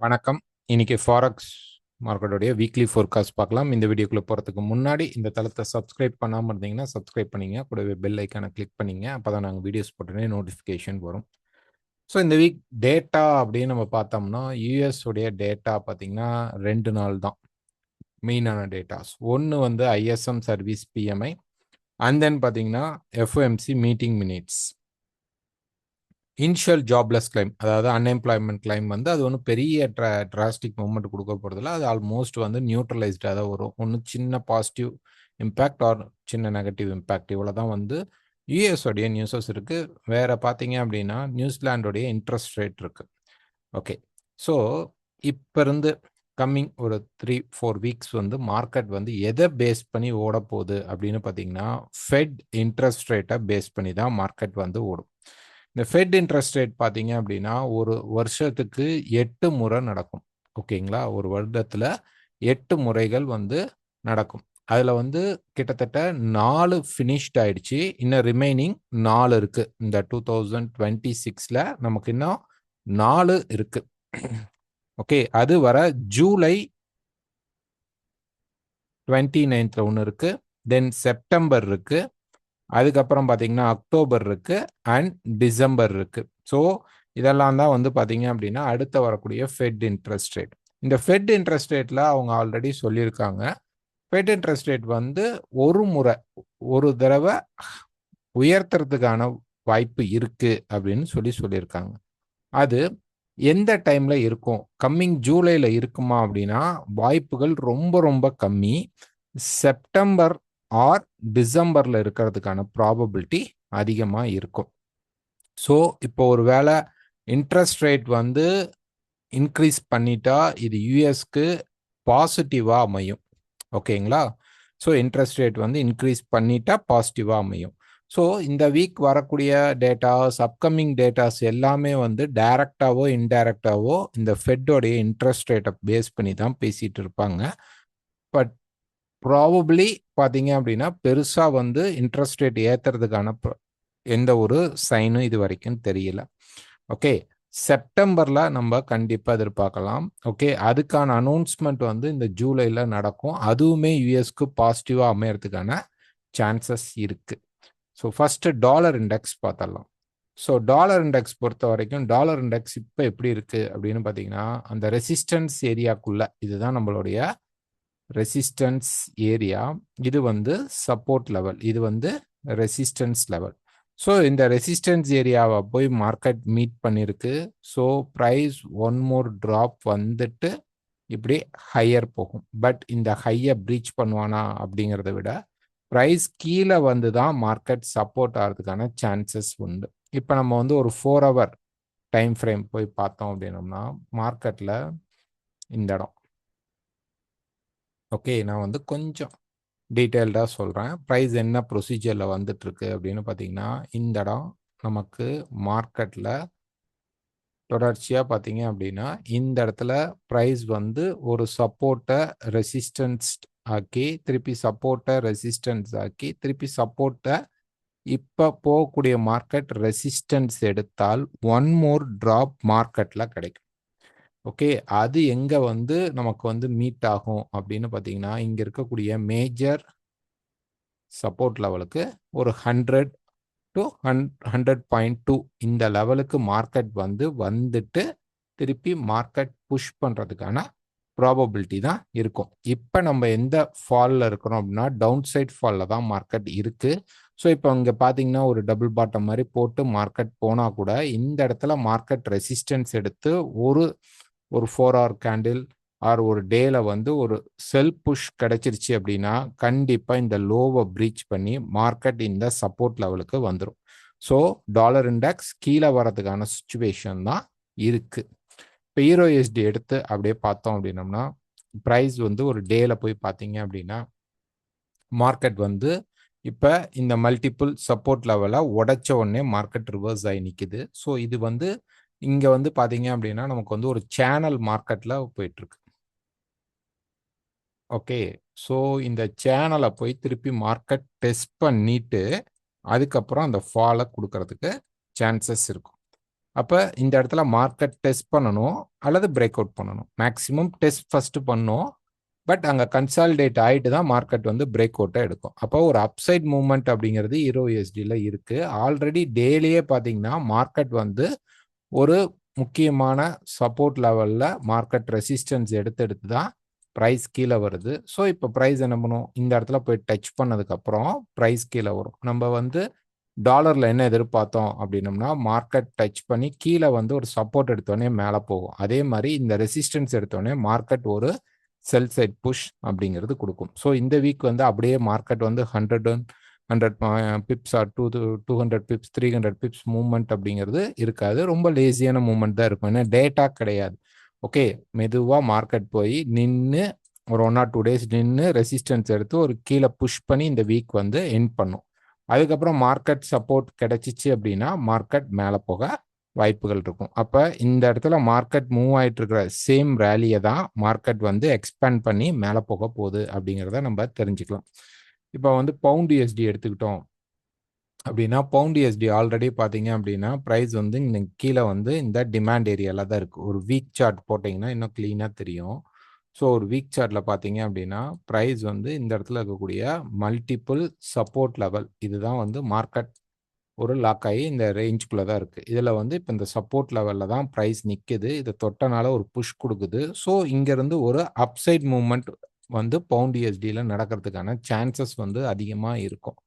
வணக்கம். இன்னைக்கு forex மார்க்கெட்டோடைய weekly forecast பார்க்கலாம். இந்த வீடியோக்குள்ள போறதுக்கு முன்னாடி இந்த தளத்தை சப்ஸ்கிரைப் பண்ணாம இருந்தீங்கன்னா சப்ஸ்கிரைப் பண்ணீங்க. கூடவே பெல் ஐக்கானை கிளிக் பண்ணீங்க. அப்பதான் நாங்கள் வீடியோஸ் போட்டோன்னே நோட்டிஃபிகேஷன் வரும். ஸோ இந்த வீக் டேட்டா அப்படின்னு நம்ம பார்த்தோம்னா யூஎஸ் உடைய டேட்டா பார்த்தீங்கன்னா 2 நாள் தான் மெயினான டேட்டாஸ். ஒன்று வந்து ISM service PMI and then பார்த்தீங்கன்னா FOMC meeting minutes. Initial jobless claim, அதாவது அன்எம்ப்ளாய்மெண்ட் கிளைம் வந்து அது ஒன்றும் பெரிய டிராஸ்டிக் மூவ்மெண்ட் கொடுக்க போகிறதில்ல. அது ஆல்மோஸ்ட் வந்து நியூட்ரலைஸ்டாக தான் வரும். ஒன்று சின்ன பாசிட்டிவ் இம்பேக்ட் ஆர் சின்ன நெகட்டிவ் இம்பேக்ட், இவ்வளோ தான் வந்து யூஎஸோடைய நியூஸஸ் இருக்குது. வேறு பார்த்தீங்க அப்படின்னா நியூசிலாண்டோடைய இன்ட்ரெஸ்ட் ரேட் இருக்குது. ஓகே, ஸோ இப்போ இருந்து கம்மிங் ஒரு 3-4 வீக்ஸ் வந்து மார்க்கெட் வந்து எதை பேஸ் பண்ணி ஓட போகுது அப்படின்னு பார்த்தீங்கன்னா ஃபெட் இன்ட்ரெஸ்ட் ரேட்டை பேஸ் பண்ணி தான் மார்க்கெட் வந்து ஓடும். இந்த ஃபெட் இன்ட்ரெஸ்ட் ரேட் பார்த்தீங்க அப்படின்னா ஒரு வருஷத்துக்கு 8 முறை நடக்கும். ஓகேங்களா, ஒரு வருடத்தில் 8 முறைகள் வந்து நடக்கும். அதில் வந்து கிட்டத்தட்ட 4 ஃபினிஷ்ட் ஆயிடுச்சு. இன்னும் ரிமைனிங் 4 இருக்கு. இந்த 2026ல் நமக்கு இன்னும் 4 இருக்கு. ஓகே, அது வர ஜூலை 29th ஒன்று இருக்கு, தென் செப்டம்பர் இருக்கு, அதுக்கப்புறம் பார்த்தீங்கன்னா அக்டோபர் இருக்கு அண்ட் டிசம்பர் இருக்கு. ஸோ இதெல்லாம் தான் வந்து பார்த்தீங்க அப்படின்னா அடுத்த வரக்கூடிய ஃபெட் இன்ட்ரெஸ்ட் ரேட். இந்த ஃபெட் இன்ட்ரெஸ்ட் ரேட்டில் அவங்க ஆல்ரெடி சொல்லியிருக்காங்க, ஃபெட் இன்ட்ரெஸ்ட் ரேட் வந்து ஒரு தடவை உயர்த்துறதுக்கான வாய்ப்பு இருக்கு அப்படின்னு சொல்லியிருக்காங்க. அது எந்த டைம்ல இருக்கும், கம்மிங் ஜூலைல இருக்குமா அப்படின்னா வாய்ப்புகள் ரொம்ப ரொம்ப கம்மி. செப்டம்பர் ஆர் டிசம்பர்ல இருக்கிறதுக்கான ப்ராபபிலிட்டி அதிகமாக இருக்கும். ஸோ இப்போ ஒரு வேளை இன்ட்ரெஸ்ட் ரேட் வந்து இன்க்ரீஸ் பண்ணிட்டா இது யூஎஸ்க்கு பாசிட்டிவாக அமையும். ஓகேங்களா, ஸோ இன்ட்ரெஸ்ட் ரேட் வந்து இன்க்ரீஸ் பண்ணிட்டா பாசிட்டிவாக அமையும். ஸோ இந்த வீக் வரக்கூடிய டேட்டாஸ், அப்கமிங் டேட்டாஸ் எல்லாமே வந்து டைரக்டாவோ இன்டைரக்டாவோ இந்த ஃபெட்டோடைய இன்ட்ரெஸ்ட் ரேட்டை பேஸ் பண்ணி தான் பேசிட்டு இருப்பாங்க. பட் ப்ராபப்ளி பார்த்தீங்க அப்படின்னா பெருசாக வந்து இன்ட்ரெஸ்ட் ரேட் ஏற்றுறதுக்கான எந்த ஒரு சைனும் இது வரைக்கும் தெரியல. ஓகே, செப்டம்பரில் நம்ம கண்டிப்பாக எதிர்பார்க்கலாம். ஓகே, அதுக்கான அனௌன்ஸ்மெண்ட் வந்து இந்த ஜூலையில் நடக்கும். அதுவுமே யூஎஸ்க்கு பாசிட்டிவாக அமையறதுக்கான சான்சஸ் இருக்குது. ஸோ ஃபஸ்ட்டு டாலர் இண்டெக்ஸ் பார்த்தரலாம். ஸோ டாலர் இண்டெக்ஸ் பொறுத்த வரைக்கும் டாலர் இண்டெக்ஸ் இப்போ எப்படி இருக்குது அப்படின்னு பார்த்தீங்கன்னா அந்த ரெசிஸ்டன்ஸ் ஏரியாக்குள்ள, இதுதான் நம்மளுடைய ரெசிஸ்டன்ஸ் ஏரியா, இது வந்து சப்போர்ட் லெவல், இது வந்து ரெசிஸ்டன்ஸ் லெவல். ஸோ இந்த ரெசிஸ்டன்ஸ் ஏரியாவை போய் மார்க்கெட் மீட் பண்ணியிருக்கு. So price one more drop வந்துட்டு இப்படி ஹையர் போகும். பட் இந்த ஹையை ப்ரீச் பண்ணுவானா அப்படிங்கிறத விட ப்ரைஸ் கீழே வந்து தான் மார்க்கெட் சப்போர்ட் ஆகிறதுக்கான சான்சஸ் உண்டு. இப்போ நம்ம வந்து ஒரு 4 hour டைம் ஃப்ரேம் போய் பார்த்தோம் அப்படின்னோம்னா மார்க்கெட்டில் இந்த இடம், ஓகே, நான் வந்து கொஞ்சம் டீட்டெயில்டாக சொல்கிறேன். ப்ரைஸ் என்ன ப்ரொசீஜரில் வந்துட்டுருக்கு அப்படின்னு பார்த்தீங்கன்னா இந்த இடம் நமக்கு மார்க்கெட்டில் தொடர்ச்சியாக பார்த்தீங்க அப்படின்னா இந்த இடத்துல ப்ரைஸ் வந்து ஒரு சப்போர்ட்டை ரெசிஸ்டன்ஸ் ஆக்கி திருப்பி சப்போர்ட்டை ரெசிஸ்டன்ஸ் ஆக்கி திருப்பி சப்போர்ட்டை இப்போ போகக்கூடிய மார்க்கெட் ரெசிஸ்டன்ஸ் எடுத்தால் ஒன் மோர் ட்ராப் மார்க்கெட்டில் கிடைக்கும். ஓகே, அது எங்கே வந்து நமக்கு வந்து மீட் ஆகும் அப்படின்னு பார்த்தீங்கன்னா இங்கே இருக்கக்கூடிய மேஜர் சப்போர்ட் லெவலுக்கு ஒரு 100 to 100.2 இந்த லெவலுக்கு மார்க்கெட் வந்துட்டு திருப்பி மார்க்கெட் புஷ் பண்ணுறதுக்கான ப்ராபபிலிட்டி தான் இருக்கும். இப்போ நம்ம எந்த ஃபாலில் இருக்கிறோம் அப்படின்னா டவுன் சைட் ஃபாலில் தான் மார்க்கெட் இருக்குது. ஸோ இப்போ இங்கே பார்த்தீங்கன்னா ஒரு டபுள் பாட்டம் மாதிரி போட்டு மார்க்கெட் போனால் கூட இந்த இடத்துல மார்க்கெட் ரெசிஸ்டன்ஸ் எடுத்து ஒரு 4 hour கேண்டில் ஆர் ஒரு டேல வந்து ஒரு செல் புஷ் கிடைச்சிருச்சு அப்படின்னா கண்டிப்பாக இந்த லோவை ப்ரீச் பண்ணி மார்க்கெட் இந்த சப்போர்ட் லெவலுக்கு வந்துடும். ஸோ டாலர் இண்டெக்ஸ் கீழே வரதுக்கான சுச்சுவேஷன் தான் இருக்குது. இப்போ ஈரோஎஸ்டி எடுத்து அப்படியே பார்த்தோம் அப்படின்னம்னா ப்ரைஸ் வந்து ஒரு டேல போய் பார்த்தீங்க அப்படின்னா மார்க்கெட் வந்து இப்போ இந்த மல்டிபிள் சப்போர்ட் லெவலை உடைச்ச உடனே மார்க்கெட் ரிவர்ஸ் ஆகி நிற்குது. ஸோ இது வந்து இங்கே வந்து பார்த்தீங்க அப்படின்னா நமக்கு வந்து ஒரு சேனல் மார்க்கெட்டில் போயிட்டுருக்கு. ஓகே, ஸோ இந்த சேனலை போய் திருப்பி மார்க்கெட் டெஸ்ட் பண்ணிட்டு அதுக்கப்புறம் அந்த ஃபாலை கொடுக்கறதுக்கு சான்சஸ் இருக்கும். அப்போ இந்த இடத்துல மார்க்கெட் டெஸ்ட் பண்ணணும் அல்லது பிரேக் அவுட் பண்ணணும். மேக்ஸிமம் டெஸ்ட் ஃபர்ஸ்ட் பண்ணணும். பட் அங்கே கன்சாலிடேட் ஆகிட்டு தான் மார்க்கெட் வந்து பிரேக் அவுட்டை எடுக்கும். அப்போ ஒரு அப்சைட் மூவ்மெண்ட் அப்படிங்கிறது EURUSDயில் இருக்குது. ஆல்ரெடி டேலியே பார்த்தீங்கன்னா மார்க்கெட் வந்து ஒரு முக்கியமான சப்போர்ட் லெவலில் மார்க்கெட் ரெசிஸ்டன்ஸ் எடுத்து தான் ப்ரைஸ் கீழே வருது. ஸோ இப்போ ப்ரைஸ் என்ன பண்ணும், இந்த இடத்துல போய் டச் பண்ணதுக்கப்புறம் ப்ரைஸ் கீழே வரும். நம்ம வந்து டாலரில் என்ன எதிர்பார்த்தோம் அப்படின்னம்னா மார்க்கெட் டச் பண்ணி கீழே வந்து ஒரு சப்போர்ட் எடுத்தோடனே மேலே போகும். அதே மாதிரி இந்த ரெசிஸ்டன்ஸ் எடுத்தோடனே மார்க்கெட் ஒரு செல் சைட் புஷ் அப்படிங்கிறது கொடுக்கும். ஸோ இந்த வீக் வந்து அப்படியே மார்க்கெட் வந்து 100 pips or 200 pips 300 pips movement அப்படிங்கிறது இருக்காது. ரொம்ப லேசியான மூவ்மெண்ட் தான் இருக்கும். ஏன்னா டேட்டா கிடையாது. ஓகே, மெதுவாக மார்க்கெட் போய் நின்று ஒரு 1 or 2 days நின்று ரெசிஸ்டன்ஸ் எடுத்து ஒரு கீழே புஷ் பண்ணி இந்த வீக் வந்து எண்ட் பண்ணும். அதுக்கப்புறம் மார்க்கெட் சப்போர்ட் கிடைச்சிச்சு அப்படின்னா மார்க்கெட் மேலே போக வாய்ப்புகள் இருக்கும். அப்போ இந்த இடத்துல மார்க்கெட் மூவ் ஆகிட்டு இருக்கிற சேம் ரேலியை தான் மார்க்கெட் வந்து எக்ஸ்பேண்ட் பண்ணி மேலே போக போகுது அப்படிங்கிறத நம்ம தெரிஞ்சுக்கலாம். இப்போ வந்து பவுண்ட் USD எடுத்துக்கிட்டோம் அப்படின்னா பவுண்ட் USD ஆல்ரெடி பார்த்தீங்க அப்படின்னா ப்ரைஸ் வந்து இன்னைக்கு கீழே வந்து இந்த டிமாண்ட் ஏரியாவில் தான் இருக்குது. ஒரு வீக் சார்ட் போட்டிங்கன்னா இன்னும் க்ளீனாக தெரியும். ஸோ ஒரு வீக் சார்ட்டில் பார்த்தீங்க அப்படின்னா ப்ரைஸ் வந்து இந்த இடத்துல இருக்கக்கூடிய மல்டிபிள் சப்போர்ட் லெவல் இதுதான் வந்து மார்க்கெட் ஒரு லாக் ஆகி இந்த ரேஞ்சுக்குள்ளே தான் இருக்குது. இதில் வந்து இப்போ இந்த சப்போர்ட் லெவலில் தான் ப்ரைஸ் நிற்குது. இதை தொட்டனால ஒரு புஷ் கொடுக்குது. ஸோ இங்கேருந்து ஒரு அப்சைட் மூவ்மெண்ட் வந்து பவுண்ட் USDயில் நடக்கிறதுக்கான சான்சஸ் வந்து அதிகமாக இருக்கும்.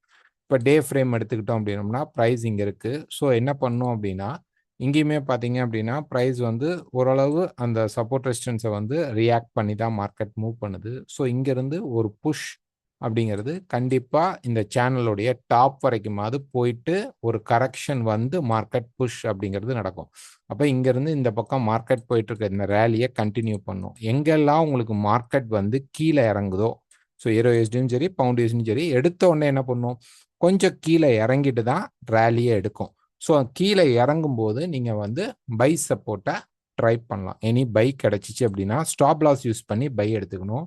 இப்போ டே ஃப்ரேம் எடுத்துக்கிட்டோம் அப்படின்னோம்னா ப்ரைஸ் இங்கே இருக்குது. ஸோ என்ன பண்ணோம் அப்படின்னா இங்கேயுமே பார்த்தீங்க அப்படின்னா ப்ரைஸ் வந்து ஓரளவு அந்த சப்போர்ட் ரெசிஸ்டன்ஸை வந்து ரியாக்ட் பண்ணி தான் மார்க்கெட் மூவ் பண்ணுது. ஸோ இங்கேருந்து ஒரு புஷ் அப்படிங்கிறது கண்டிப்பாக இந்த சேனலுடைய டாப் வரைக்குமாவது போயிட்டு ஒரு கரெக்ஷன் வந்து மார்க்கெட் புஷ் அப்படிங்கிறது நடக்கும். அப்போ இங்கேருந்து இந்த பக்கம் மார்க்கெட் போயிட்டு இருக்க இந்த ரேலியை கண்டினியூ பண்ணும். எங்கெல்லாம் உங்களுக்கு மார்க்கெட் வந்து கீழே இறங்குதோ, ஸோ EURUSDயும் சரி பவுண்ட் USDயும் சரி எடுத்த உடனே என்ன பண்ணும், கொஞ்சம் கீழே இறங்கிட்டு தான் ரேலியை எடுக்கும். ஸோ கீழே இறங்கும்போது நீங்கள் வந்து பை சப்போர்ட்டை ட்ரை பண்ணலாம். எனி பை கிடச்சிச்சு அப்படின்னா ஸ்டாப் லாஸ் யூஸ் பண்ணி பை எடுத்துக்கணும்,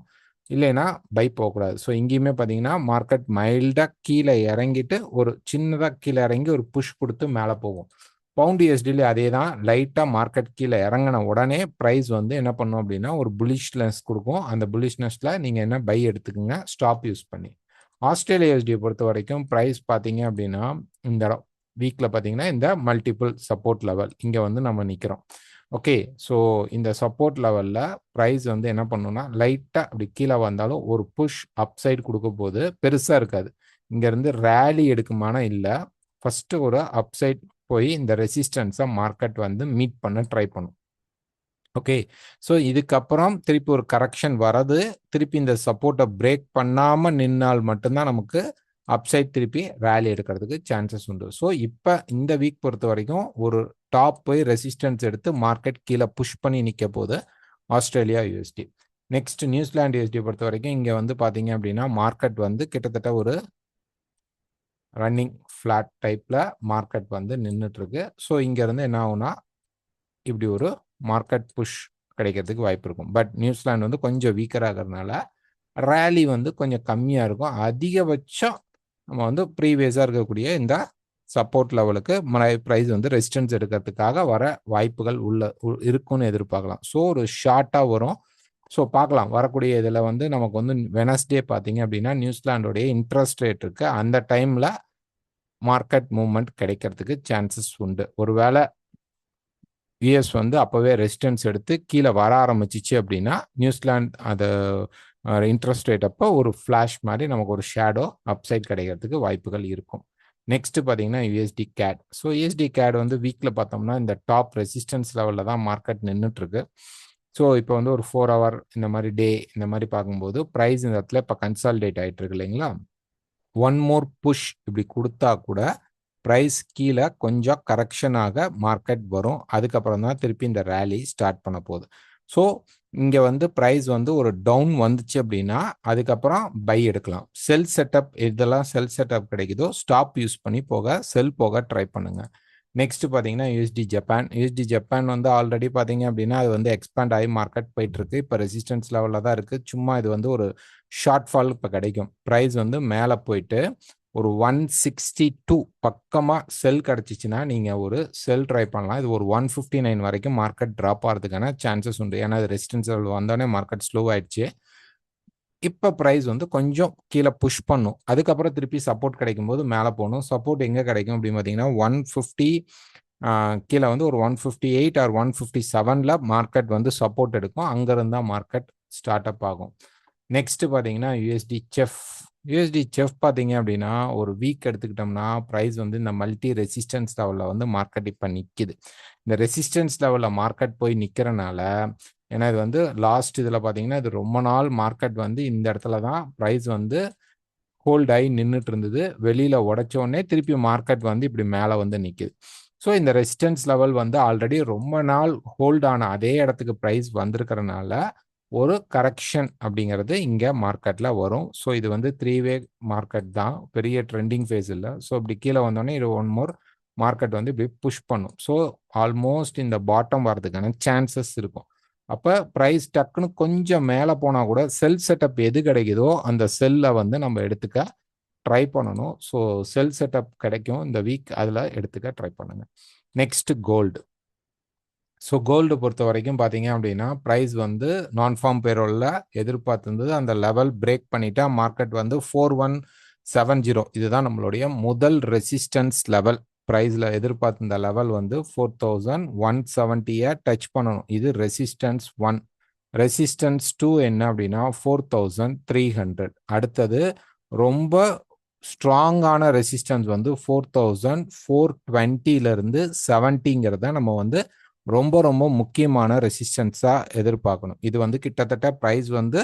இல்லைன்னா பை போகக்கூடாது. ஸோ இங்கேயுமே பார்த்தீங்கன்னா மார்க்கெட் மைல்டாக கீழே இறங்கிட்டு ஒரு சின்னதாக கீழே இறங்கி ஒரு புஷ் கொடுத்து மேலே போகும். பவுண்ட் USDல அதே தான், லைட்டாக மார்க்கெட் கீழே இறங்கின உடனே ப்ரைஸ் வந்து என்ன பண்ணும் அப்படின்னா ஒரு புலிஷ்னஸ் கொடுக்கும். அந்த புலிஷ்னஸில் நீங்கள் என்ன பை எடுத்துக்கோங்க ஸ்டாப் யூஸ் பண்ணி. ஆஸ்திரேலியா USDயை பொறுத்த வரைக்கும் ப்ரைஸ் பார்த்தீங்க அப்படின்னா இந்த வீக்கில் பார்த்தீங்கன்னா இந்த மல்டிபிள் சப்போர்ட் லெவல் இங்கே வந்து நம்ம நிற்கிறோம். ஓகே, ஸோ இந்த சப்போர்ட் லெவலில் ப்ரைஸ் வந்து என்ன பண்ணணும்னா லைட்டாக அப்படி கீழே வந்தாலும் ஒரு புஷ் அப் சைடு கொடுக்க போது பெருசாக இருக்காது. இங்கேருந்து ரேலி எடுக்குமானா இல்லை, ஃபஸ்ட்டு ஒரு அப் சைட் போய் இந்த ரெசிஸ்டன்ஸை மார்க்கெட் வந்து மீட் பண்ண ட்ரை பண்ணும். ஓகே, ஸோ இதுக்கப்புறம் திருப்பி ஒரு கரெக்ஷன் வரது, திருப்பி இந்த சப்போர்ட்டை பிரேக் பண்ணாமல் நின்னால் மட்டும்தான் நமக்கு அப்சைட் திருப்பி ரேலி எடுக்கிறதுக்கு சான்சஸ் உண்டு. ஸோ இப்போ இந்த வீக் பொறுத்த வரைக்கும் ஒரு டாப் போய் ரெசிஸ்டன்ஸ் எடுத்து மார்க்கெட் கீழே புஷ் பண்ணி நிற்க போது Australia USD. Next New Zealand USD பொறுத்த வரைக்கும் இங்கே வந்து பார்த்தீங்க அப்படின்னா மார்க்கெட் வந்து கிட்டத்தட்ட ஒரு ரன்னிங் ஃப்ளாட் டைப்பில் மார்க்கெட் வந்து நின்றுட்டுருக்கு. ஸோ இங்கேருந்து என்ன ஆகும்னா இப்படி ஒரு மார்க்கெட் புஷ் கிடைக்கிறதுக்கு வாய்ப்பு இருக்கும். பட் நியூசிலாந்து வந்து கொஞ்சம் வீக்கராக இருக்கிறதுனால ரேலி வந்து கொஞ்சம் கம்மியாக இருக்கும். அதிகபட்சம் நம்ம வந்து ப்ரீவியஸாக இருக்கக்கூடிய இந்த சப்போர்ட் லெவலுக்கு ப்ரைஸ் வந்து ரெசிஸ்டன்ஸ் எடுக்கிறதுக்காக வர வாய்ப்புகள் இருக்குன்னு எதிர்பார்க்கலாம். ஸோ ஒரு ஷார்ட்டாக வரும். ஸோ பார்க்கலாம் வரக்கூடிய இதில் வந்து நமக்கு வந்து வெனஸ்டே பார்த்தீங்க அப்படின்னா நியூசிலாண்டோடைய இன்ட்ரெஸ்ட் ரேட் இருக்குது. அந்த டைமில் மார்க்கெட் மூவ்மெண்ட் கிடைக்கிறதுக்கு சான்சஸ் உண்டு. ஒருவேளை US வந்து அப்போவே ரெசிஸ்டன்ஸ் எடுத்து கீழே வர ஆரம்பிச்சிச்சு அப்படின்னா நியூசிலாந்து அது இன்ட்ரெஸ்ட் ரேட் அப்போ ஒரு ஃப்ளாஷ் மாதிரி நமக்கு ஒரு ஷேடோ அப்சைட் கிடைக்கிறதுக்கு வாய்ப்புகள் இருக்கும். நெக்ஸ்ட் பார்த்தீங்கன்னா USD CAD. So USD CAD வந்து வீக்கில் பார்த்தோம்னா இந்த டாப் ரெசிஸ்டன்ஸ் லெவலில் தான் மார்க்கெட் நின்றுட்டுருக்கு. ஸோ இப்போ வந்து ஒரு 4 hour இந்த மாதிரி டே இந்த மாதிரி பார்க்கும்போது ப்ரைஸ் இந்த இடத்துல இப்போ கன்சாலிடேட் ஆகிட்டு இருக்கு இல்லைங்களா. ஒன் மோர் புஷ் இப்படி கொடுத்தா கூட ப்ரைஸ் கீழே கொஞ்சம் கரெக்ஷனாக மார்க்கெட் வரும். அதுக்கப்புறம் தான் திருப்பி இந்த ரேலி ஸ்டார்ட் பண்ண போகுது. ஸோ இங்கே வந்து ப்ரைஸ் வந்து ஒரு டவுன் வந்துச்சு அப்படின்னா அதுக்கப்புறம் பை எடுக்கலாம். செல் செட்டப் இதெல்லாம் செல் செட்டப் கிடைக்குதோ ஸ்டாப் யூஸ் பண்ணி செல் போக ட்ரை பண்ணுங்க. நெக்ஸ்ட் பார்த்தீங்கன்னா USD ஜப்பான் வந்து ஆல்ரெடி பார்த்தீங்க அப்படின்னா அது வந்து எக்ஸ்பேண்ட் ஆகி மார்க்கெட் போயிட்டு இருக்கு. இப்போ ரெசிஸ்டன்ஸ் லெவலில் தான் இருக்குது. சும்மா இது வந்து ஒரு ஷார்ட் ஃபால் இப்போ கிடைக்கும். ப்ரைஸ் வந்து மேலே போயிட்டு ஒரு 162 பக்கமாக செல் கிடச்சிச்சின்னா நீங்கள் ஒரு செல் ட்ரை பண்ணலாம். இது ஒரு 159 வரைக்கும் மார்க்கெட் ட்ராப் ஆகிறதுக்கான சான்சஸ் உண்டு. ஏன்னா இது ரெசிஸ்டன்ஸ் லெவல் வந்தோடனே மார்க்கெட் ஸ்லோ ஆயிடுச்சு. இப்போ ப்ரைஸ் வந்து கொஞ்சம் கீழே புஷ் பண்ணும். அதுக்கப்புறம் திருப்பி சப்போர்ட் கிடைக்கும்போது மேலே போகணும். சப்போர்ட் எங்கே கிடைக்கும் அப்படின்னு பார்த்தீங்கன்னா 150 கீழே வந்து ஒரு 158 ஆர் 157ல் மார்க்கெட் வந்து சப்போர்ட் எடுக்கும். அங்கேருந்து தான் மார்க்கெட் ஸ்டார்ட் அப் ஆகும். நெக்ஸ்ட் பார்த்தீங்கன்னா யூஎஸ்டி செஃப் பார்த்தீங்க அப்படின்னா ஒரு வீக் எடுத்துக்கிட்டோம்னா ப்ரைஸ் வந்து இந்த மல்டி ரெசிஸ்டன்ஸ் லெவலில் வந்து மார்க்கெட் இப்போ நிற்கிது. இந்த ரெசிஸ்டன்ஸ் லெவலில் மார்க்கெட் போய் நிற்கிறனால, ஏன்னா இது வந்து லாஸ்ட் இதில் பார்த்தீங்கன்னா இது ரொம்ப நாள் மார்க்கெட் வந்து இந்த இடத்துல தான் ப்ரைஸ் வந்து ஹோல்ட் ஆகி நின்றுட்டு இருந்தது. வெளியில் உடைச்சோடனே திருப்பி மார்க்கெட் வந்து இப்படி மேலே வந்து நிற்கிது. ஸோ இந்த ரெசிஸ்டன்ஸ் லெவல் வந்து ஆல்ரெடி ரொம்ப நாள் ஹோல்ட் ஆன அதே இடத்துக்கு ப்ரைஸ் வந்திருக்கிறனால ஒரு கரெக்ஷன் அப்படிங்கிறது இங்கே மார்க்கெட்டில் வரும். ஸோ இது வந்து 3-வே மார்க்கெட் தான், பெரிய ட்ரெண்டிங் ஃபேஸ் இல்லை. ஸோ இப்படி கீழே வந்தோடனே இது ஒன் மோர் மார்க்கெட் வந்து இப்படி புஷ் பண்ணும். ஸோ ஆல்மோஸ்ட் இந்த பாட்டம் வரதுக்கான சான்சஸ் இருக்கும். அப்போ ப்ரைஸ் டக்குன்னு கொஞ்சம் மேலே போனால் கூட செல் செட்டப் எது கிடைக்குதோ அந்த செல்லை வந்து நம்ம எடுத்துக்க ட்ரை பண்ணணும். ஸோ செல் செட்டப் கிடைக்கும் இந்த வீக், அதில் எடுத்துக்க ட்ரை பண்ணுங்க. Next gold. ஸோ கோல்டு பொறுத்த வரைக்கும் பார்த்தீங்க அப்படின்னா ப்ரைஸ் வந்து நான் ஃபார்ம் பேரோலில் எதிர்பார்த்துருந்தது அந்த லெவல் பிரேக் பண்ணிட்டா மார்க்கெட் வந்து 4170 இதுதான் நம்மளுடைய முதல் ரெசிஸ்டன்ஸ் லெவல். ப்ரைஸில் எதிர்பார்த்த லெவல் வந்து 4170 டச் பண்ணணும். இது ரெசிஸ்டன்ஸ் 1. ரெசிஸ்டன்ஸ் 2 என்ன அப்படின்னா 4300. அடுத்தது ரொம்ப ஸ்ட்ராங்கான ரெசிஸ்டன்ஸ் வந்து 4420லேருந்து 70ங்கிறத நம்ம வந்து ரொம்ப ரொம்ப முக்கியமான ரெசிஸ்டன்ஸாக எதிர்பார்க்கணும். இது வந்து கிட்டத்தட்ட ப்ரைஸ் வந்து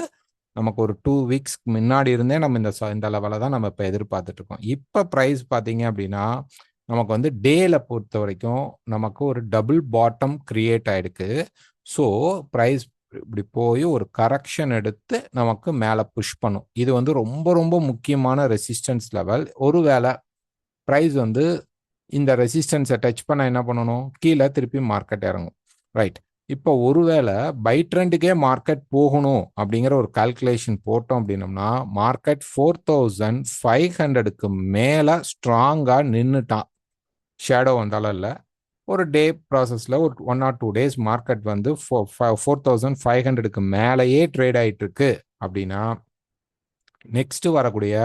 நமக்கு ஒரு 2 வீக்ஸ் முன்னாடி இருந்தே நம்ம இந்த லெவலை தான் நம்ம இப்போ எதிர்பார்த்துட்டு இருக்கோம். இப்போ ப்ரைஸ் பார்த்தீங்க அப்படின்னா நமக்கு வந்து டேல பொறுத்த வரைக்கும் நமக்கு ஒரு டபுள் பாட்டம் கிரியேட் ஆயிருக்கு. ஸோ ப்ரைஸ் இப்படி போய் ஒரு கரெக்ஷன் எடுத்து நமக்கு மேலே புஷ் பண்ணும். இது வந்து ரொம்ப ரொம்ப முக்கியமான ரெசிஸ்டன்ஸ் லெவல். ஒருவேளை ப்ரைஸ் வந்து இந்த ரெசிஸ்டன்ஸை டச் பண்ண என்ன பண்ணணும், கீழே திருப்பி மார்க்கெட் இறங்கும். ரைட். இப்போ ஒருவேளை பை ட்ரெண்டுக்கே மார்க்கெட் போகணும் அப்படிங்கிற ஒரு கால்குலேஷன் போட்டோம் அப்படின்னோம்னா மார்க்கெட் 4500க்கு மேலே ஸ்ட்ராங்காக நின்றுட்டான். ஷேடோ வந்தாலும் இல்லை, ஒரு டே ப்ராசஸில் ஒரு 1 or 2 days மார்க்கெட் வந்து 4500க்கு மேலேயே ட்ரேட் ஆகிட்டு இருக்கு அப்படின்னா நெக்ஸ்ட் வரக்கூடிய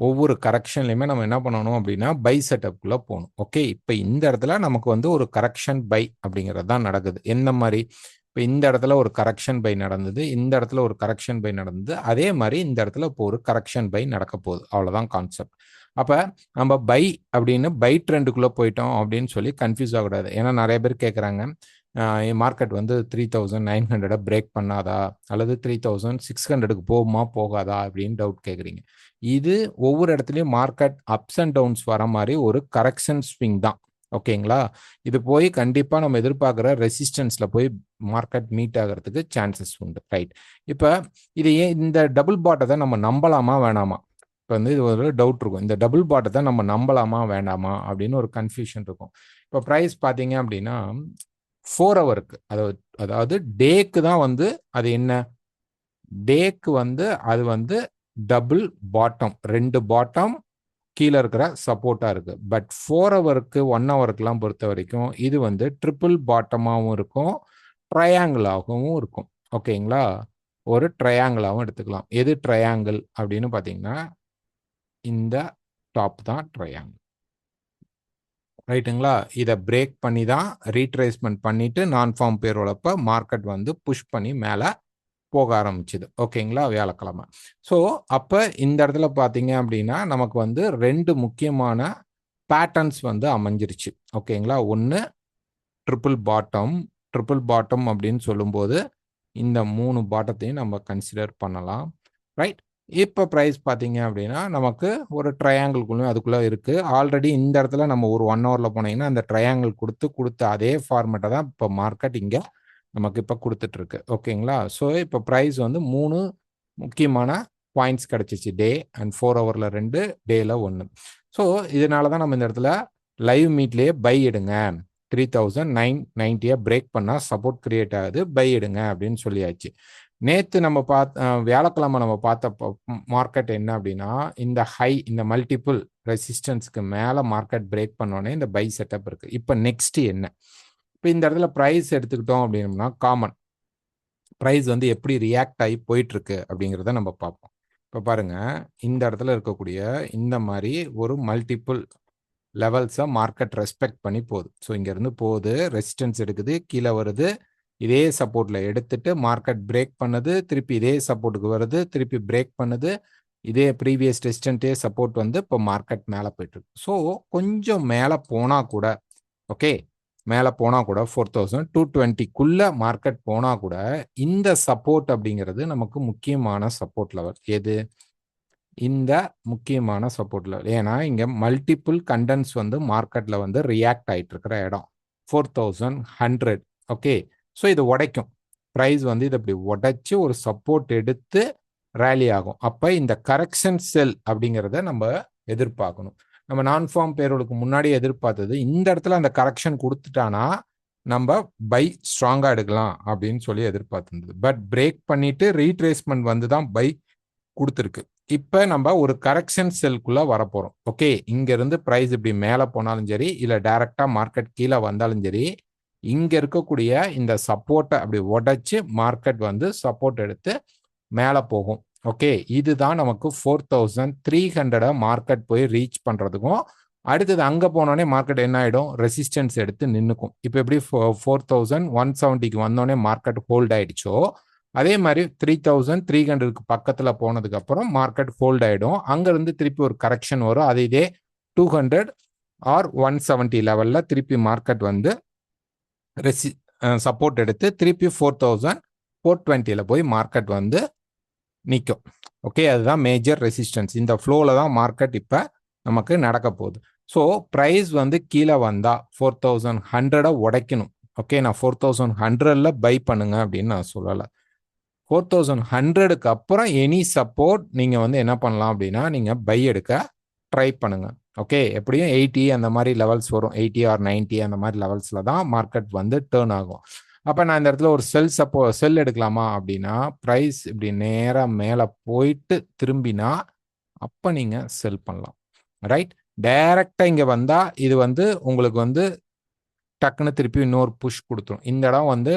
ஒவ்வொரு கரெக்ஷன்லையுமே நம்ம என்ன பண்ணணும் அப்படின்னா பை செட்டப்குள்ளே போகணும். ஓகே, இப்போ இந்த இடத்துல நமக்கு வந்து ஒரு கரெக்ஷன் பை அப்படிங்கிறது தான் நடக்குது. எந்த மாதிரி, இப்போ இந்த இடத்துல ஒரு கரெக்ஷன் பை நடந்தது, இந்த இடத்துல ஒரு கரெக்ஷன் பை நடந்தது, அதே மாதிரி இந்த இடத்துல இப்போ ஒரு கரெக்ஷன் பை நடக்க போகுது. அவ்வளோதான் கான்செப்ட். அப்போ நம்ம பை அப்படின்னு பை ட்ரெண்டுக்குள்ளே போயிட்டோம் அப்படின்னு சொல்லி கன்ஃபியூஸ் ஆகக்கூடாது. ஏன்னா நிறைய பேர் கேட்குறாங்க மார்க்கெட் வந்து 3900 பிரேக் பண்ணாதா அல்லது 3600க்கு போகுமா போகாதா அப்படின்னு டவுட் கேட்குறீங்க. இது ஒவ்வொரு இடத்துலையும் மார்க்கெட் அப்ஸ் அண்ட் டவுன்ஸ் வர மாதிரி ஒரு கரெக்ஷன் ஸ்விங் தான். ஓகேங்களா, இது போய் கண்டிப்பாக நம்ம எதிர்பார்க்குற ரெசிஸ்டன்ஸில் போய் மார்க்கெட் மீட் ஆகிறதுக்கு சான்சஸ் உண்டு. ரைட். இப்போ இது ஏன் இந்த டபுள் பாட்டத்தை நம்ம நம்பலாமா வேணாமா, இப்போ வந்து இது ஒரு டவுட் இருக்கும். இந்த டபுள் பாட்டத்தை நம்ம நம்பலாமா வேண்டாமா அப்படின்னு ஒரு கன்ஃபியூஷன் இருக்கும். இப்போ ப்ரைஸ் பார்த்தீங்க அப்படின்னா 4 ஹவருக்கு அதாவது டேக்கு தான் வந்து அது என்ன, டேக்கு வந்து அது வந்து டபுள் பாட்டம், 2 பாட்டம் கீழே இருக்கிற சப்போர்ட்டாக இருக்கு. பட் 4 ஹவருக்கு 1 ஹவருக்குலாம் பொறுத்த வரைக்கும் இது வந்து ட்ரிபிள் பாட்டமாகவும் இருக்கும், ட்ரையாங்கிளாகவும் இருக்கும். ஓகேங்களா, ஒரு ட்ரையாங்கிளாகவும் எடுத்துக்கலாம். எது ட்ரையாங்கிள் அப்படின்னு பார்த்தீங்கன்னா இந்த டாப் தான் ட்ரையாங்கிள். ரைட்டுங்களா, இதை பிரேக் பண்ணி தான் ரீட்ரேஸ்மெண்ட் பண்ணிட்டு நான் ஃபார்ம் பேரோலப்போ மார்க்கெட் வந்து புஷ் பண்ணி மேலே போக ஆரம்பிச்சுது. ஓகேங்களா, வியாழக்கிழமை. ஸோ அப்போ இந்த இடத்துல பார்த்தீங்க அப்படின்னா நமக்கு வந்து 2 முக்கியமான பேட்டர்ன்ஸ் வந்து அமைஞ்சிருச்சு. ஓகேங்களா, ஒன்று ட்ரிபிள் பாட்டம் அப்படின்னு சொல்லும்போது இந்த 3 பாட்டத்தையும் நம்ம கன்சிடர் பண்ணலாம். ரைட். இப்போ ப்ரைஸ் பார்த்தீங்க அப்படின்னா நமக்கு ஒரு ட்ரையாங்கிள்குள்ளே அதுக்குள்ளே இருக்குது. ஆல்ரெடி இந்த இடத்துல நம்ம ஒரு 1 ஹவரில் போனீங்கன்னா அந்த ட்ரையாங்கிள் கொடுத்த அதே ஃபார்மேட்டை தான் இப்போ மார்க்கெட் இங்கே நமக்கு இப்போ கொடுத்துட்ருக்கு. ஓகேங்களா, ஸோ இப்போ ப்ரைஸ் வந்து 3 முக்கியமான பாயிண்ட்ஸ் கிடச்சிச்சு. டே அண்ட் 4 ஹவரில் 2, டேயில் 1. ஸோ இதனால தான் நம்ம இந்த இடத்துல லைவ் மீட்லேயே பை எடுங்க, 3990 பிரேக் பண்ணால் சப்போர்ட் கிரியேட் ஆகுது, பை எடுங்க அப்படின்னு சொல்லியாச்சு. நேற்று நம்ம வியாழக்கிழமை நம்ம பார்த்த மார்க்கெட் என்ன அப்படின்னா, இந்த மல்டிபிள் ரெசிஸ்டன்ஸ்க்கு மேலே மார்க்கெட் பிரேக் பண்ணோடனே இந்த பை செட்டப் இருக்குது. இப்போ நெக்ஸ்ட் என்ன? இப்போ இந்த இடத்துல ப்ரைஸ் எடுத்துக்கிட்டோம் அப்படின்னோம்னா, காமன் ப்ரைஸ் வந்து எப்படி ரியாக்ட் ஆகி போயிட்டுருக்கு அப்படிங்கிறத நம்ம பார்ப்போம். இப்போ பாருங்கள், இந்த இடத்துல இருக்கக்கூடிய இந்த மாதிரி ஒரு மல்டிபிள் லெவல்ஸை மார்க்கெட் ரெஸ்பெக்ட் பண்ணி போகுது. ஸோ இங்கேருந்து போகுது, ரெசிஸ்டன்ஸ் எடுக்குது, கீழே வருது, இதே சப்போர்ட்டில் எடுத்துட்டு மார்க்கெட் பிரேக் பண்ணுது, திருப்பி இதே சப்போர்ட்டுக்கு வருது, திருப்பி பிரேக் பண்ணுது, இதே ப்ரீவியஸ் ரெசிஸ்டன்ட்டே சப்போர்ட் வந்து இப்போ மார்க்கெட் மேலே போயிட்டுருக்கு. ஸோ கொஞ்சம் மேலே போனால் கூட, ஓகே, மேலே போனால் கூட 4220க்குள்ளே மார்க்கெட் போனால் கூட இந்த சப்போர்ட் அப்படிங்கிறது நமக்கு முக்கியமான சப்போர்ட் லெவல். எது? இந்த முக்கியமான சப்போர்ட் லெவல். ஏன்னா இங்கே மல்டிபிள் கண்டென்ட்ஸ் வந்து மார்க்கெட்டில் வந்து ரியாக்ட் ஆகிட்டு இருக்கிற இடம் 4100. ஓகே, ஸோ இது உடைக்கும். ப்ரைஸ் வந்து இதை இப்படி உடைச்சி ஒரு சப்போர்ட் எடுத்து ரேலி ஆகும். அப்போ இந்த கரெக்ஷன் செல் அப்படிங்கிறத நம்ம எதிர்பார்க்கணும். நம்ம நான் ஃபார்ம் பேரோலுக்கு முன்னாடி எதிர்பார்த்தது இந்த இடத்துல அந்த கரெக்ஷன் கொடுத்துட்டானா நம்ம பை ஸ்ட்ராங்காக எடுக்கலாம் அப்படின்னு சொல்லி எதிர்பார்த்துருந்தது. பட் பிரேக் பண்ணிட்டு ரீட்ரேஸ்மெண்ட் வந்து தான் பை கொடுத்துருக்கு. இப்போ நம்ம ஒரு கரெக்ஷன் செல்குள்ளே வரப்போகிறோம். ஓகே, இங்கேருந்து ப்ரைஸ் இப்படி மேலே போனாலும் சரி, இல்லை டைரெக்டாக மார்க்கெட் கீழே வந்தாலும் சரி, இங்கே இருக்கக்கூடிய இந்த சப்போர்ட்டை அப்படி உடைச்சி மார்க்கெட் வந்து சப்போர்ட் எடுத்து மேலே போகும். ஓகே, இதுதான் நமக்கு 4300 மார்க்கெட் போய் ரீச் பண்ணுறதுக்கும், அடுத்தது அங்கே போனோடனே மார்க்கெட் என்ன ஆகிடும்? ரெசிஸ்டன்ஸ் எடுத்து நின்றுக்கும். இப்போ எப்படி 4170க்கு வந்தோடனே மார்க்கெட் ஹோல்ட் ஆகிடுச்சோ, அதே மாதிரி 3300க்கு பக்கத்தில் போனதுக்கப்புறம் மார்க்கெட் ஹோல்ட் ஆகிடும். அங்கேருந்து திருப்பி ஒரு கரெக்ஷன் வரும். அது இதே 200 ஆர் 170 லெவலில் திருப்பி மார்க்கெட் வந்து சப்போர்ட் எடுத்து திருப்பி 4420 போய் மார்க்கெட் வந்து நிற்கும். ஓகே, அதுதான் மேஜர் ரெசிஸ்டன்ஸ். இந்த ஃப்ளோவில் தான் மார்க்கெட் இப்போ நமக்கு நடக்க போகுது. ஸோ ப்ரைஸ் வந்து கீழே வந்தால் 4100 உடைக்கணும். ஓகே, நான் 4100 பை பண்ணுங்க அப்படின்னு நான் சொல்லலை. 4100க்கு அப்புறம் எனி சப்போர்ட் நீங்கள் வந்து என்ன பண்ணலாம் அப்படின்னா, நீங்கள் பை எடுக்க ட்ரை பண்ணுங்க. ஓகே, எப்படியும் 80 அந்த மாதிரி லெவல்ஸ் வரும். 80 ஆர் 90 அந்த மாதிரி லெவல்ஸில் தான் மார்க்கெட் வந்து டேர்ன் ஆகும். அப்போ நான் இந்த இடத்துல ஒரு செல் எடுக்கலாமா அப்படின்னா, ப்ரைஸ் இப்படி நேராக மேலே போயிட்டு திரும்பினா அப்போ நீங்கள் செல் பண்ணலாம். ரைட், டைரெக்டாக இங்கே வந்தால் இது வந்து உங்களுக்கு வந்து டக்குன்னு திருப்பி இன்னொரு புஷ் கொடுத்துரும். இந்த இடம் வந்து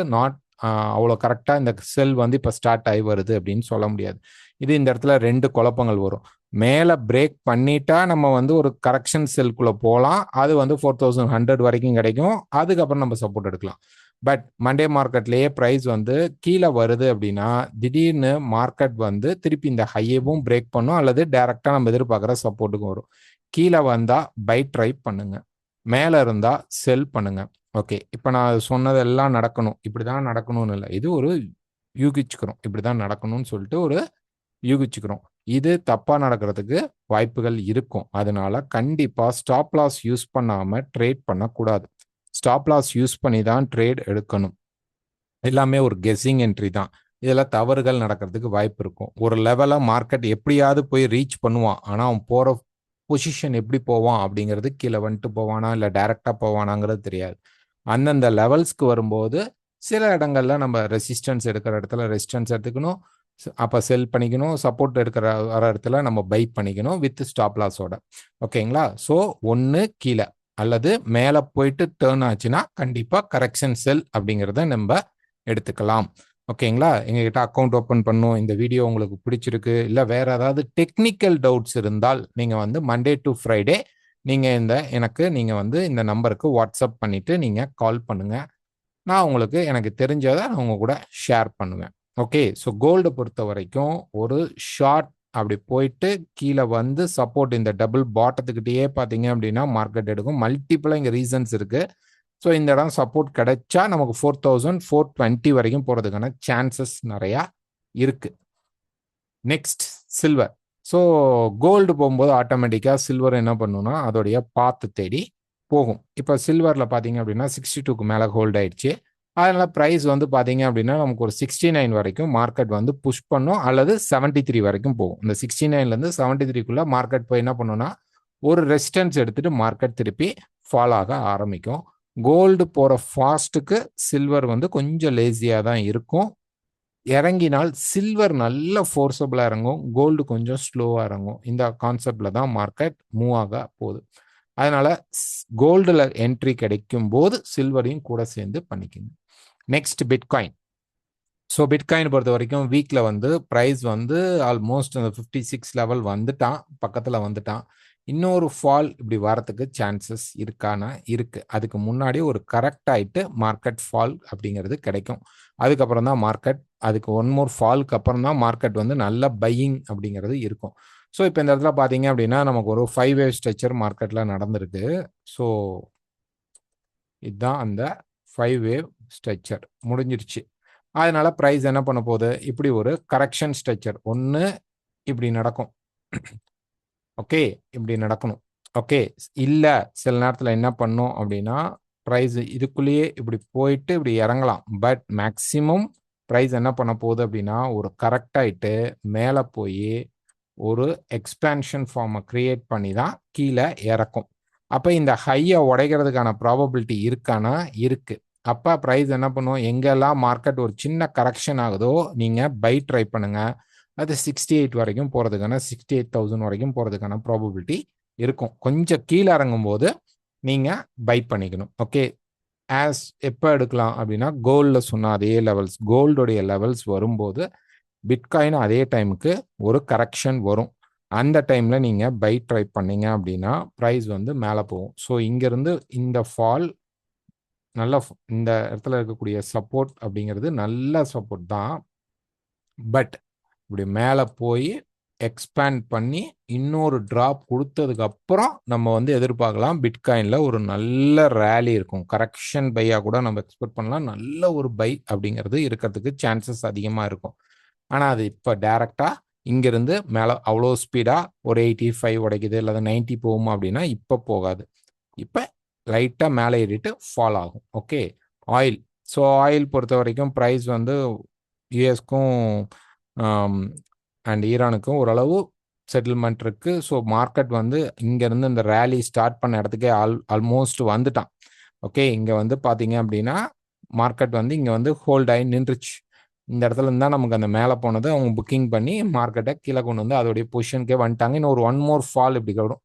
அவ்வளோ கரெக்டாக இந்த செல் வந்து இப்போ ஸ்டார்ட் ஆகி வருது அப்படின்னு சொல்ல முடியாது. இது இந்த இடத்துல 2 குழப்பங்கள் வரும். மேலே பிரேக் பண்ணிட்டா நம்ம வந்து ஒரு கரெக்ஷன் செல்குள்ளே போகலாம். அது வந்து 4100 வரைக்கும் கிடைக்கும். அதுக்கப்புறம் நம்ம சப்போர்ட் எடுக்கலாம். பட் மண்டே மார்க்கெட்லேயே ப்ரைஸ் வந்து கீழே வருது அப்படின்னா திடீர்னு மார்க்கெட் வந்து திருப்பி இந்த ஹையவும் பிரேக் பண்ணும், அல்லது டைரெக்டாக நம்ம எதிர்பார்க்குற சப்போர்ட்டுக்கும் வரும். கீழே வந்தால் பை ட்ரை பண்ணுங்க, மேலே இருந்தால் செல் பண்ணுங்க. ஓகே, இப்போ நான் சொன்னதெல்லாம் நடக்கணும், இப்படி தான் நடக்கணும்னு இல்லை. இது ஒரு யூகிச்சுக்கிறோம், இப்படி தான் நடக்கணும்னு சொல்லிட்டு ஒரு யூகிச்சுக்கிறோம். இது தப்பாக நடக்கிறதுக்கு வாய்ப்புகள் இருக்கும். அதனால கண்டிப்பாக ஸ்டாப் லாஸ் யூஸ் பண்ணாமல் ட்ரேட் பண்ணக்கூடாது. ஸ்டாப் லாஸ் யூஸ் பண்ணி தான் ட்ரேட் எடுக்கணும். எல்லாமே ஒரு கெஸ்ஸிங் என்ட்ரி தான். இதில் தவறுகள் நடக்கிறதுக்கு வாய்ப்பு இருக்கும். ஒரு லெவலாக மார்க்கெட் எப்படியாவது போய் ரீச் பண்ணுவான், ஆனால் அவன் போகிற பொசிஷன் எப்படி போவான் அப்படிங்கிறது, கீழே வந்துட்டு போவானா இல்லை டைரெக்டாக போவானாங்கிறது தெரியாது. அந்தந்த லெவல்ஸ்க்கு வரும்போது சில இடங்கள்ல நம்ம ரெசிஸ்டன்ஸ் எடுக்கிற இடத்துல ரெசிஸ்டன்ஸ் எடுத்துக்கணும், அப்போ செல் பண்ணிக்கணும். சப்போர்ட் எடுக்கிற வர இடத்துல நம்ம பை பண்ணிக்கணும் வித் ஸ்டாப் லாஸோட. ஓகேங்களா? ஸோ ஒன்று கீழே அல்லது மேலே போயிட்டு டேர்ன் ஆச்சுன்னா கண்டிப்பாக கரெக்ஷன் செல் அப்படிங்கிறத நம்ம எடுத்துக்கலாம். ஓகேங்களா? எங்ககிட்ட அக்கௌண்ட் ஓப்பன் பண்ணும். இந்த வீடியோ உங்களுக்கு பிடிச்சிருக்கு, இல்லை வேற ஏதாவது டெக்னிக்கல் டவுட்ஸ் இருந்தால் நீங்கள் வந்து மண்டே டு ஃப்ரைடே நீங்கள் வந்து இந்த நம்பருக்கு வாட்ஸ்அப் பண்ணிட்டு நீங்கள் கால் பண்ணுங்க. நான் உங்களுக்கு எனக்கு தெரிஞ்சதை நான் உங்க கூட ஷேர் பண்ணுவேன். ஓகே, ஸோ கோல்டு பொறுத்த வரைக்கும் ஒரு ஷார்ட் அப்படி போயிட்டு கீழே வந்து சப்போர்ட் இந்த டபுள் பாட்டத்துக்கிட்டே பார்த்தீங்க அப்படின்னா மார்க்கெட் எடுக்கும். மல்டிபிளாக இங்கே ரீசன்ஸ் இருக்கு. ஸோ இந்த இடம் சப்போர்ட் கிடைச்சா நமக்கு 4420 வரைக்கும் போகிறதுக்கான சான்சஸ் நிறையா இருக்கு. Next silver. ஸோ கோல்டு போகும்போது ஆட்டோமேட்டிக்காக சில்வர் என்ன பண்ணுன்னா அதோடைய பாத்து தேடி போகும். இப்போ சில்வரில் பார்த்தீங்க அப்படின்னா 62க்கு மேலே ஹோல்ட் ஆயிடுச்சு. அதனால ப்ரைஸ் வந்து பார்த்தீங்க அப்படின்னா நமக்கு ஒரு 69 வரைக்கும் மார்க்கெட் வந்து புஷ் பண்ணும், அல்லது 73 வரைக்கும் போகும். இந்த 69லேருந்து 73க்குள்ளே மார்க்கெட் போய் என்ன பண்ணுன்னா ஒரு ரெசிஸ்டன்ஸ் எடுத்துட்டு மார்க்கெட் திருப்பி ஃபால் ஆக ஆரம்பிக்கும். கோல்டு போகிற ஃபாஸ்ட்டுக்கு சில்வர் வந்து கொஞ்சம் லேசியாக தான் இருக்கும். இறங்கினால் சில்வர் நல்ல ஃபோர்ஸபிளாக இறங்கும், கோல்டு கொஞ்சம் ஸ்லோவாக இறங்கும். இந்த கான்செப்டில் தான் மார்க்கெட் மூவ் ஆக போகுது. அதனால கோல்டில் என்ட்ரி கிடைக்கும் போது சில்வரையும் கூட சேர்ந்து பண்ணிக்கோங்க. Next bitcoin. ஸோ பிட்காயின் பொறுத்த வரைக்கும் வீக்கில் வந்து ப்ரைஸ் வந்து ஆல்மோஸ்ட் அந்த 56 லெவல் வந்துட்டான், பக்கத்தில் வந்துட்டான். இன்னொரு ஃபால் இப்படி வரத்துக்கு சான்சஸ் இருக்கானா இருக்குது. அதுக்கு முன்னாடி ஒரு கரெக்ட் ஆகிட்டு மார்க்கெட் ஃபால் அப்படிங்கிறது கிடைக்கும். அதுக்கப்புறம் தான் மார்க்கெட், அதுக்கு ஒன் மோர் ஃபாலுக்கு அப்புறம் தான் மார்க்கெட் வந்து நல்ல பையிங் அப்படிங்கிறது இருக்கும். ஸோ இப்போ இந்த இடத்துல பார்த்தீங்க அப்படின்னா நமக்கு ஒரு 5 வேவ் ஸ்ட்ரக்சர் மார்க்கெட்டில் நடந்திருக்கு. ஸோ இதுதான் அந்த 5 வேவ் ஸ்ட்ரக்சர் முடிஞ்சிருச்சு. அதனால ப்ரைஸ் என்ன பண்ண போகுது, இப்படி ஒரு கரெக்ஷன் ஸ்ட்ரக்சர் ஒன்று இப்படி நடக்கும். ஓகே, இப்படி நடக்கணும். ஓகே, இல்லை சில நேரத்தில் என்ன பண்ணும் அப்படின்னா ப்ரைஸ் இதுக்குள்ளேயே இப்படி போயிட்டு இப்படி இறங்கலாம். பட் மேக்சிமம் ப்ரைஸ் என்ன பண்ண போகுது அப்படின்னா ஒரு கரெக்டாயிட்டு மேலே போய் ஒரு எக்ஸ்பேன்ஷன் ஃபார்மை கிரியேட் பண்ணி தான் கீழே இறக்கும். அப்போ இந்த ஹையை உடைக்கிறதுக்கான ப்ராபபிலிட்டி இருக்கானா இருக்கு. அப்போ ப்ரைஸ் என்ன பண்ணும், எங்கெல்லாம் மார்க்கெட் ஒரு சின்ன கரெக்ஷன் ஆகுதோ நீங்கள் பை ட்ரை பண்ணுங்க. அது 68 வரைக்கும் போகிறதுக்கான 68,000 வரைக்கும் போகிறதுக்கான ப்ராபபிலிட்டி இருக்கும். கொஞ்சம் கீழே இறங்கும் போது நீங்கள் பை பண்ணிக்கணும். ஓகே, ஆஸ் எப்போ எடுக்கலாம் அப்படின்னா கோல்டில் சொன்ன அதே லெவல்ஸ், கோல்டுடைய லெவல்ஸ் வரும்போது பிட்காயின் அதே டைமுக்கு ஒரு கரெக்ஷன் வரும். அந்த டைமில் நீங்கள் பை ட்ரை பண்ணீங்க அப்படின்னா ப்ரைஸ் வந்து மேலே போகும். ஸோ இங்கேருந்து இந்த ஃபால் நல்ல இந்த இடத்துல இருக்கக்கூடிய சப்போர்ட் அப்படிங்கிறது நல்ல சப்போர்ட் தான். பட் இப்படி மேலே போய் எக்ஸ்பேண்ட் பண்ணி இன்னொரு ட்ராப் கொடுத்ததுக்கு அப்புறம் நம்ம வந்து எதிர்பார்க்கலாம் பிட்காயினில் ஒரு நல்ல ரேலி இருக்கும். கரெக்ஷன் பையாக கூட நம்ம எக்ஸ்பெக்ட் பண்ணலாம். நல்ல ஒரு பை அப்படிங்கிறது இருக்கிறதுக்கு சான்சஸ் அதிகமாக இருக்கும். ஆனால் அது இப்போ டைரெக்டாக இங்கேருந்து மேலே அவ்வளோ ஸ்பீடாக ஒரு 85 உடைக்குது இல்லை 90 போகுமா அப்படின்னா இப்போ போகாது. இப்போ லைட்டாக மேலே ஏறிட்டு ஃபால் ஆகும். Okay, oil. ஸோ ஆயில் பொறுத்த வரைக்கும் ப்ரைஸ் வந்து யூஎஸ்க்கும் அண்ட் ஈரானுக்கும் ஓரளவு செட்டில்மெண்ட் இருக்குது. ஸோ மார்க்கெட் வந்து இங்கேருந்து இந்த ரேலி ஸ்டார்ட் பண்ண இடத்துக்கே ஆல்மோஸ்ட் வந்துட்டான். ஓகே, இங்கே வந்து பார்த்தீங்க அப்படின்னா மார்க்கெட் வந்து இங்கே வந்து ஹோல்ட் ஆகி நின்றுச்சு. இந்த இடத்துல இருந்தால் நமக்கு அந்த மேலே போனது அவங்க புக்கிங் பண்ணி மார்க்கெட்டை கீழே கொண்டு வந்து அதோடைய பொசிஷனுக்கே வந்துட்டாங்க. இன்னும் ஒரு 1 மோர் ஃபால் இப்படி வரும்.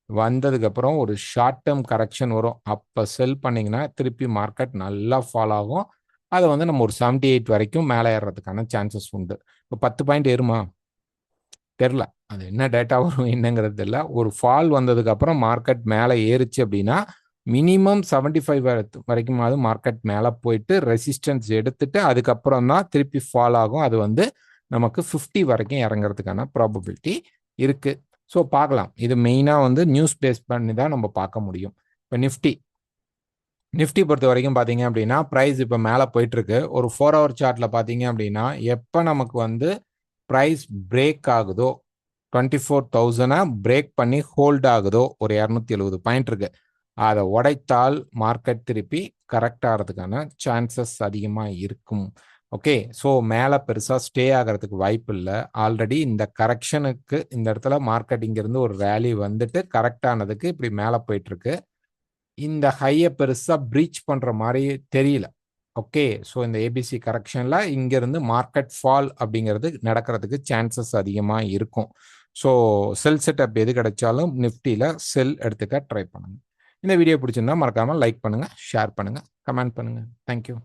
வந்ததுக்கப்புறம் ஒரு ஷார்ட் டேர்ம் கரெக்ஷன் வரும். அப்போ செல் பண்ணிங்கன்னா திருப்பி மார்க்கெட் நல்லா ஃபால் ஆகும். அதை வந்து நம்ம ஒரு 78 வரைக்கும் மேலே ஏறுறதுக்கான சான்சஸ் உண்டு. இப்போ 10 பாயிண்ட் ஏறுமா தெரில, அது என்ன டேட்டா வரும் என்னங்கிறது தெரியல. ஒரு ஃபால் வந்ததுக்கப்புறம் மார்க்கெட் மேலே ஏறிச்சு அப்படின்னா மினிமம் 75 வரைக்குமாவது மார்க்கெட் மேலே போயிட்டு ரெசிஸ்டன்ஸ் எடுத்துட்டு அதுக்கப்புறம் தான் திருப்பி ஃபால் ஆகும். அது வந்து நமக்கு 50 வரைக்கும் இறங்குறதுக்கான ப்ராபபிலிட்டி இருக்குது. ஸோ பார்க்கலாம். இது மெயினாக வந்து நியூஸ் பேஸ் பண்ணி தான் நம்ம பார்க்க முடியும். இப்போ நிஃப்டி பொறுத்த வரைக்கும் பார்த்தீங்க அப்படின்னா ப்ரைஸ் இப்போ மேலே போயிட்டுருக்கு. ஒரு 4 hour சார்ட்டில் பார்த்தீங்க அப்படின்னா எப்போ நமக்கு வந்து ப்ரைஸ் பிரேக் ஆகுதோ 24,000 பிரேக் பண்ணி ஹோல்ட் ஆகுதோ ஒரு 270 பாயிண்ட் இருக்கு, அதை உடைத்தால் மார்க்கெட் திருப்பி கரெக்ட் ஆகிறதுக்கான சான்சஸ் அதிகமாக இருக்கும். ஓகே, ஸோ மேலே பெருசாக ஸ்டே ஆகிறதுக்கு வாய்ப்பு இல்லை. ஆல்ரெடி இந்த கரெக்ஷனுக்கு இந்த இடத்துல மார்க்கெட் இங்கேருந்து ஒரு ரேலி வந்துட்டு கரெக்ட் ஆனதுக்கு இப்படி மேலே போயிட்டுருக்கு. இந்த ஹையை பெருசாக ப்ரீச் பண்ணுற மாதிரி தெரியல. ஓகே, ஸோ இந்த ஏபிசி கரெக்ஷனில் இங்கேருந்து மார்க்கெட் ஃபால் அப்படிங்கிறது நடக்கிறதுக்கு சான்சஸ் அதிகமாக இருக்கும். ஸோ செல் செட்டப் எது கிடைச்சாலும் நிஃப்டியில் செல் எடுத்துக்க ட்ரை பண்ணுங்கள். இந்த வீடியோ பிடிச்சிருந்தா மறக்காமல் லைக் பண்ணுங்கள், ஷேர் பண்ணுங்கள், கமெண்ட் பண்ணுங்கள். தேங்க்யூ.